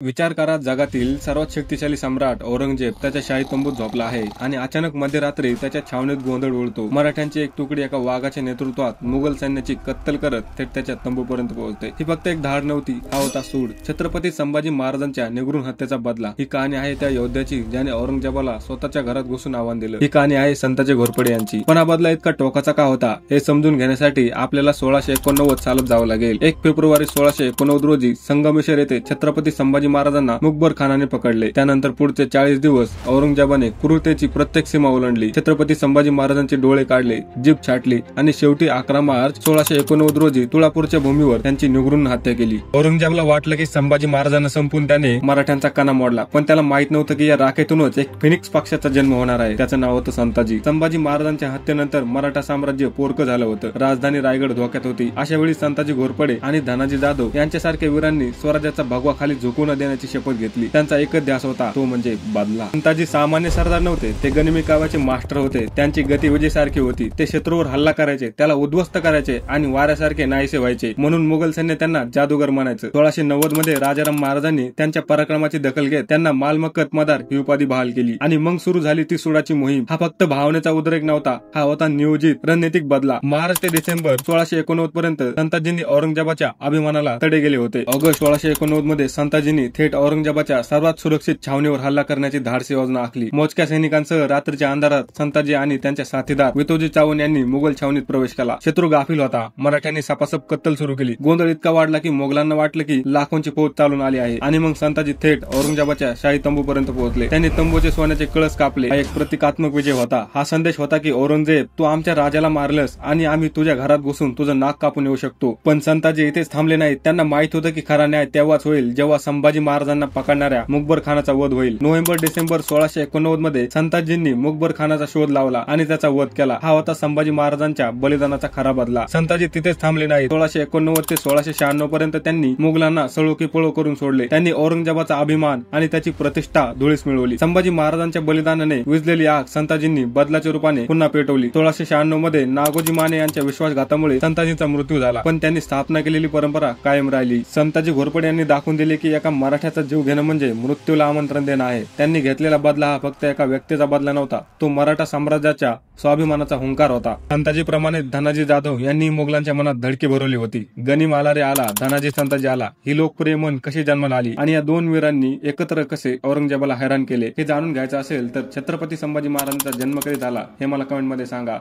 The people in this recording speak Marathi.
विचार करा, जगातील सर्वात शक्तिशाली सम्राट औरंगजेब त्याच्या शाही तंबूत झोपला आहे आणि अचानक मध्यरात्री त्याच्या छावणीत गोंधळ उडतो. मराठ्यांची एक तुकडी एका वाघाच्या नेतृत्वात मुघल सैन्याची कत्तल करत थेट त्याच्या तंबूपर्यंत पोहोचते. ही फक्त एक धाड नव्हती, हा होता सूड. छत्रपती संभाजी महाराजांच्या निगृण हत्येचा बदला. ही कहाणी आहे त्या योद्ध्याची ज्याने औरंगजेबाला स्वतःच्या घरात घुसून आव्हान दिलं. ही कहाणी आहे संताजी घोरपडे यांची. पण हा बदला इतका टोकाचा का होता हे समजून घेण्यासाठी आपल्याला 1689 चालत जावं लागेल. 1 फेब्रुवारी 1689 रोजी संगमेश्वर येथे छत्रपती संभाजी महाराजांना मुकबर खानाने पकडले. त्यानंतर पुढचे 40 दिवस औरंगजेबाने क्रूरतेची प्रत्येक सीमा ओलांडली. छत्रपती संभाजी महाराजांचे डोळे काढले, जीभ छाटली आणि शेवटी 11 मार्च 1689 रोजी तुळापूरच्या भूमीवर त्यांची निगृण हत्या केली. औरंगजेबाला वाटलं की संभाजी महाराजांना संपून त्याने मराठ्यांचा कणा मोडला, पण त्याला माहित नव्हतं की या राखेतूनच एक फिनिक्स पक्षाचा जन्म होणार आहे. त्याचं नाव होतं संताजी. संभाजी महाराजांच्या हत्येनंतर मराठा साम्राज्य पोरकं झालं होतं. राजधानी रायगड धोक्यात होती. अशा वेळी संताजी घोरपडे आणि धनाजी जाधव यांच्यासारख्या वीरांनी स्वराज्याचा भगवा खाली झुकू न देण्याची शपथ घेतली. त्यांचा एकच ध्यास होता, तो म्हणजे बदला. संताजी सामान्य सरदार नव्हते, ते गनिमी काव्याचे मास्टर होते. त्यांची गती विजेसारखी होती. ते शत्रूवर हल्ला करायचे, त्याला उद्ध्वस्त करायचे आणि वाऱ्यासारखे नाहीसे व्हायचे. म्हणून मुघल सैन्य त्यांना जादूगर म्हणायचं. 1690 मध्ये राजाराम महाराजांनी त्यांच्या पराक्रमाची दखल घेत त्यांना मालमक्कत मदार ही उपाधी बहाल केली आणि मग सुरू झाली ती सुडाची मोहीम. हा फक्त भावनेचा उद्रेक नव्हता, हा होता नियोजित रणनीतिक बदला. मार्च ते डिसेंबर 1689 पर्यंत संताजींनी औरंगजेबाच्या अभिमानाला तडे गेले होते. ऑगस्ट 1689 मध्ये संताजींनी थेट औरंगजेबाच्या सर्वात सुरक्षित छावणीवर हल्ला करण्याची धाडसी योजना आखली. मोजक्या सैनिकांसह रात्रीच्या अंधारात संताजी आणि त्यांच्या साथीदार वितोजी चावण यांनी मुघल छावणीत प्रवेश केला. शत्रू गाफील होता. मराठ्यांनी सपासप कत्तल सुरू केली. गोंधळ इतका वाढला की मोगलांना वाटलं की लाखोंची फौज चालून आली आहे आणि मग संताजी थेट औरंगजेबाच्या शाही तंबूपर्यंत पोहोचले. त्यांनी तंबूचे सोन्याचे कळस कापले. हा एक प्रतिकात्मक विजय होता. हा संदेश होता की औरंगजेब, तू आमच्या राजाला मारलंस आणि आम्ही तुझ्या घरात घुसून तुझं नाक कापून येऊ शकतो. पण संताजी इथेच थांबले नाहीत. त्यांना माहित होतं की खरा न्याय तेव्हाच होईल जेव्हा संभाजी महाराजांना पकडणाऱ्या मुकबर खानाचा वध होईल. नोव्हेंबर-डिसेंबर 1689 मध्ये संताजींनी मुकबर खानाचा शोध लावला आणि त्याचा वध केला. हा होता संभाजी महाराजांच्या बलिदानाचा खरा बदला. संताजी तिथेच थांबले नाही. 1689 ते 1696 पर्यंत त्यांनी मुघलांना सळो की पळो करून सोडले. त्यांनी औरंगजेबाचा अभिमान आणि त्याची प्रतिष्ठा धुळीस मिळवली. संभाजी महाराजांच्या बलिदानाने विझलेली आग संताजींनी बदलाच्या रूपाने पुन्हा पेटवली. 1696 मध्ये नागोजी माने यांच्या विश्वासघातामुळे संताजींचा मृत्यू झाला, पण त्यांनी स्थापना केलेली परंपरा कायम राहिली. संताजी घोरपडे यांनी दाखवून दिले की एका मराठ्याचा जीव घेणं म्हणजे मृत्यूला आमंत्रण देणं आहे. त्यांनी घेतलेला बदला हा फक्त एका व्यक्तीचा बदला नव्हता, तो मराठा साम्राज्याच्या स्वाभिमानाचा हुंकार होता. संताजी प्रमाणे धनाजी जाधव यांनी मुघलांच्या मनात धडकी भरवली होती. गनिम आला रे आला, धनाजी संताजी आला, ही लोकप्रिय म्हण कशी जन्माला आली आणि या दोन वीरांनी एकत्र कसे औरंगजेबाला हैराण केले हे जाणून घ्यायचं असेल तर छत्रपती संभाजी महाराजांचा जन्म कधी झाला हे मला कमेंट मध्ये सांगा.